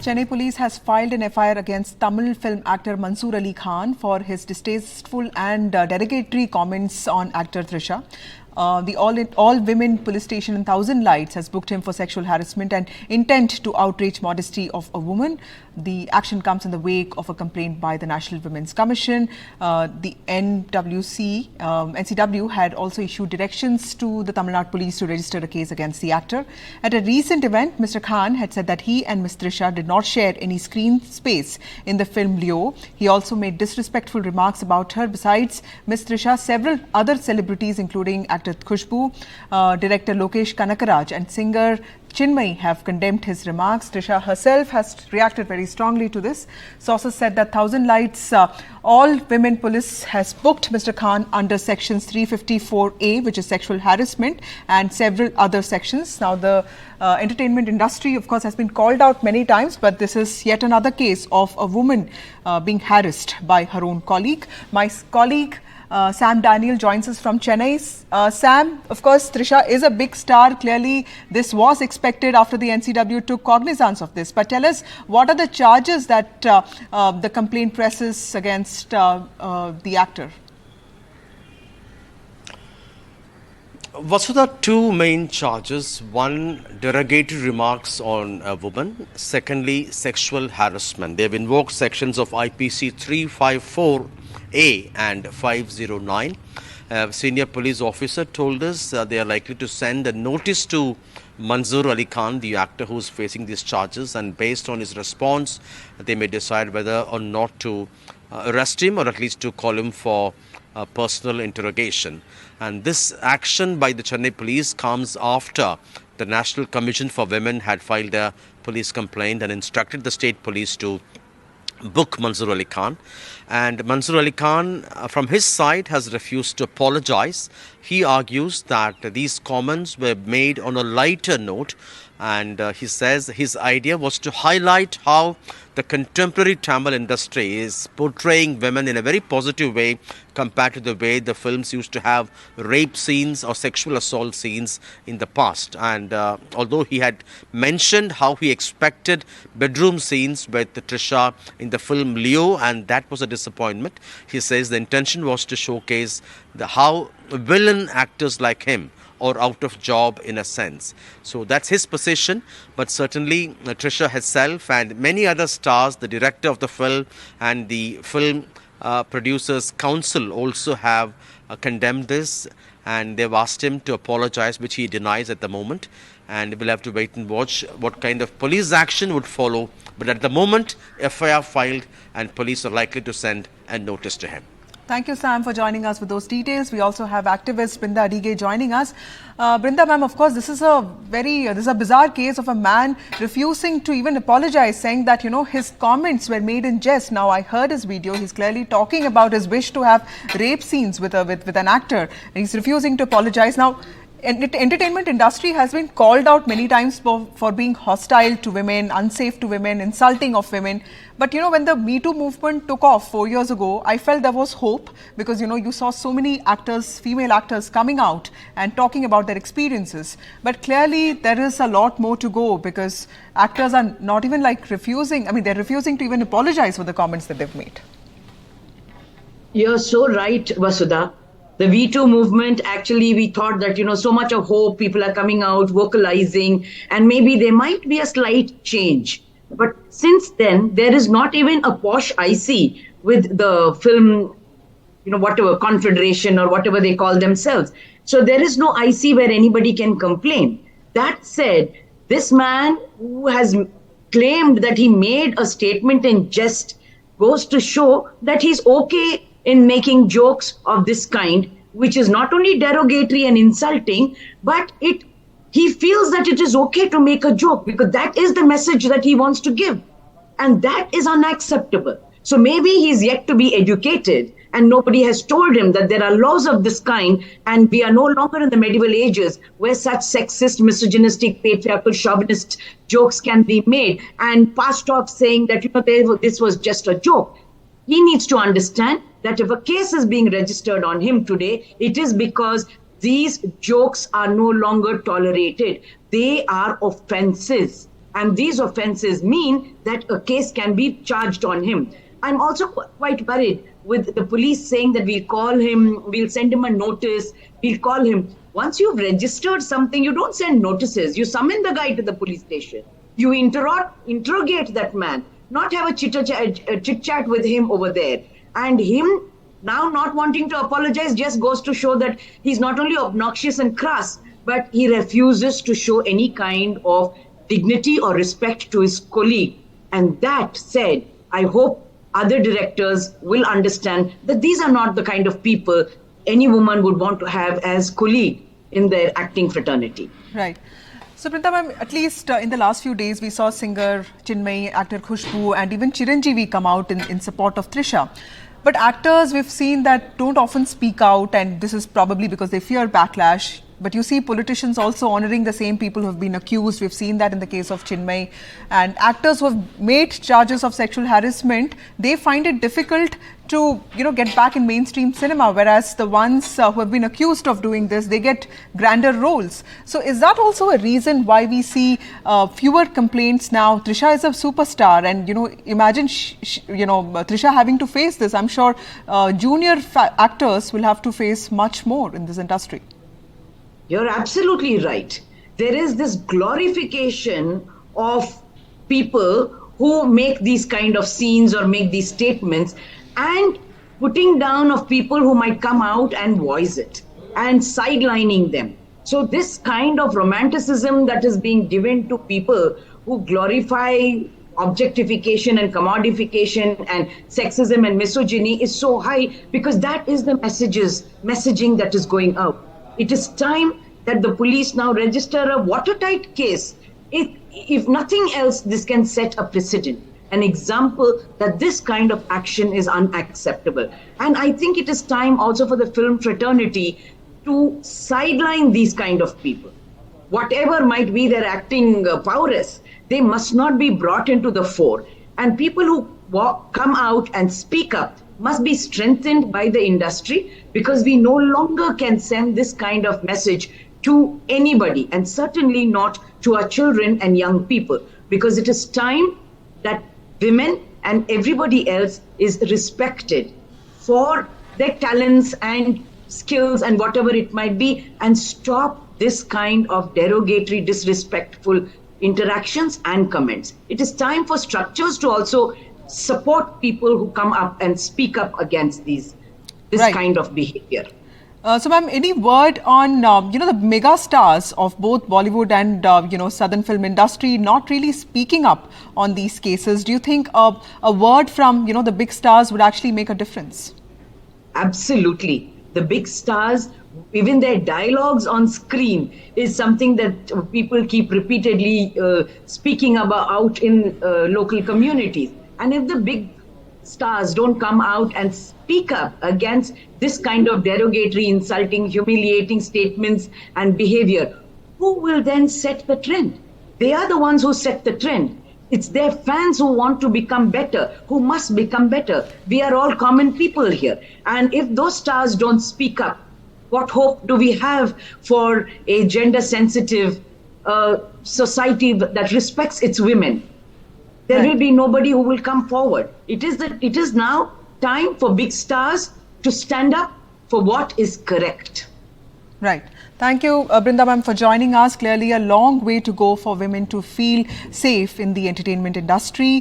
Chennai Police has filed an FIR against Tamil film actor Mansoor Ali Khan for his distasteful and derogatory comments on actor Trisha. The all-women police station in Thousand Lights has booked him for sexual harassment and intent to outrage modesty of a woman. The action comes in the wake of a complaint by the National Women's Commission. The NCW had also issued directions to the Tamil Nadu Police to register a case against the actor. At a recent event, Mr. Khan had said that he and Ms. Trisha did not share any screen space in the film Leo. He also made disrespectful remarks about her. Besides Ms. Trisha, several other celebrities, including actor Khushbu, director Lokesh Kanakaraj and singer Chinmay have condemned his remarks. Trisha herself has reacted very strongly to this. Sources said that Thousand Lights all-women police has booked Mr. Khan under sections 354A, which is sexual harassment, and several other sections. Now, the entertainment industry, of course, has been called out many times, but this is yet another case of a woman being harassed by her own colleague. My colleague Sam Daniel joins us from Chennai. Sam, of course, Trisha is a big star. Clearly, this was expected after the NCW took cognizance of this. But tell us, what are the charges that the complaint presses against the actor? Vasudha, two main charges. One, derogatory remarks on a woman. Secondly, sexual harassment. They have invoked sections of IPC 354A and 509. Senior police officer told us they are likely to send a notice to Mansoor Ali Khan, the actor who is facing these charges, and based on his response, they may decide whether or not to arrest him or at least to call him for personal interrogation. And this action by the Chennai Police comes after the National Commission for Women had filed a police complaint and instructed the state police to book Mansoor Ali Khan. And Mansoor Ali Khan, from his side, has refused to apologize. He argues that these comments were made on a lighter note, and he says his idea was to highlight how the contemporary Tamil industry is portraying women in a very positive way compared to the way the films used to have rape scenes or sexual assault scenes in the past. And although he had mentioned how he expected bedroom scenes with Trisha in the film Leo, and that was a disappointment, he says the intention was to showcase how villain actors like him or out of job in a sense. So that's his position, but certainly Trisha herself and many other stars, the director of the film and the film producers council also have condemned this, and they've asked him to apologize, which he denies at the moment, and we'll have to wait and watch what kind of police action would follow. But at the moment, FIR filed and police are likely to send a notice to him. Thank you, Sam, for joining us with those details. We also have activist Brinda Adige joining us. Brinda, ma'am, of course, this is a bizarre case of a man refusing to even apologize, saying that, his comments were made in jest. Now, I heard his video. He's clearly talking about his wish to have rape scenes with an actor. He's refusing to apologize. Now, entertainment industry has been called out many times for being hostile to women, unsafe to women, insulting of women. But when the MeToo movement took off 4 years ago, I felt there was hope because you saw so many actors, female actors coming out and talking about their experiences. But clearly there is a lot more to go because actors are not even refusing. I mean, they're refusing to even apologize for the comments that they've made. You're so right, Vasudha. The MeToo movement, actually, we thought that, so much of hope, people are coming out, vocalizing, and maybe there might be a slight change. But since then, there is not even a posh IC with the film, whatever, confederation or whatever they call themselves. So there is no IC where anybody can complain. That said, this man who has claimed that he made a statement in jest goes to show that he's okay in making jokes of this kind, which is not only derogatory and insulting, but he feels that it is okay to make a joke because that is the message that he wants to give. And that is unacceptable. So maybe he's yet to be educated and nobody has told him that there are laws of this kind and we are no longer in the medieval ages where such sexist, misogynistic, patriarchal, chauvinist jokes can be made and passed off saying that, this was just a joke. He needs to understand that if a case is being registered on him today, it is because these jokes are no longer tolerated. They are offenses. And these offences mean that a case can be charged on him. I'm also quite worried with the police saying that we'll call him, we'll send him a notice, we'll call him. Once you've registered something, you don't send notices. You summon the guy to the police station. You interrogate that man, not have a chit-chat with him over there. And him now not wanting to apologize just goes to show that he's not only obnoxious and crass, but he refuses to show any kind of dignity or respect to his colleague. And that said, I hope other directors will understand that these are not the kind of people any woman would want to have as colleague in their acting fraternity. Right. So, Brinda ma'am, at least in the last few days, we saw singer Chinmay, actor Khushbu, and even Chiranjeevi come out in support of Trisha. But actors, we've seen that don't often speak out, and this is probably because they fear backlash. But you see politicians also honouring the same people who have been accused. We've seen that in the case of Chinmay. And actors who have made charges of sexual harassment, they find it difficult to, get back in mainstream cinema. Whereas the ones who have been accused of doing this, they get grander roles. So is that also a reason why we see fewer complaints now? Trisha is a superstar, and imagine Trisha having to face this. I'm sure junior actors will have to face much more in this industry. You're absolutely right. There is this glorification of people who make these kind of scenes or make these statements, and putting down of people who might come out and voice it, and sidelining them. So this kind of romanticism that is being given to people who glorify objectification and commodification and sexism and misogyny is so high, because that is the messaging that is going out. It is time that the police now register a watertight case. If nothing else, this can set a precedent, an example that this kind of action is unacceptable. And I think it is time also for the film fraternity to sideline these kind of people. Whatever might be their acting prowess, they must not be brought into the fore. And people who come out and speak up must be strengthened by the industry, because we no longer can send this kind of message to anybody, and certainly not to our children and young people, because it is time that women and everybody else is respected for their talents and skills and whatever it might be, and stop this kind of derogatory, disrespectful interactions and comments. It is time for structures to also support people who come up and speak up against this right. kind of behavior. So, ma'am, any word on, the mega stars of both Bollywood and, Southern film industry not really speaking up on these cases? Do you think a word from, the big stars would actually make a difference? Absolutely. The big stars, even their dialogues on screen is something that people keep repeatedly speaking about out in local communities. And if the big stars don't come out and speak up against this kind of derogatory, insulting, humiliating statements and behavior, who will then set the trend? They are the ones who set the trend. It's their fans who want to become better, who must become better. We are all common people here. And if those stars don't speak up, what hope do we have for a gender-sensitive society that respects its women? There will be nobody who will come forward. It is now time for big stars to stand up for what is correct. Right. Thank you, Brinda ma'am, for joining us. Clearly a long way to go for women to feel safe in the entertainment industry.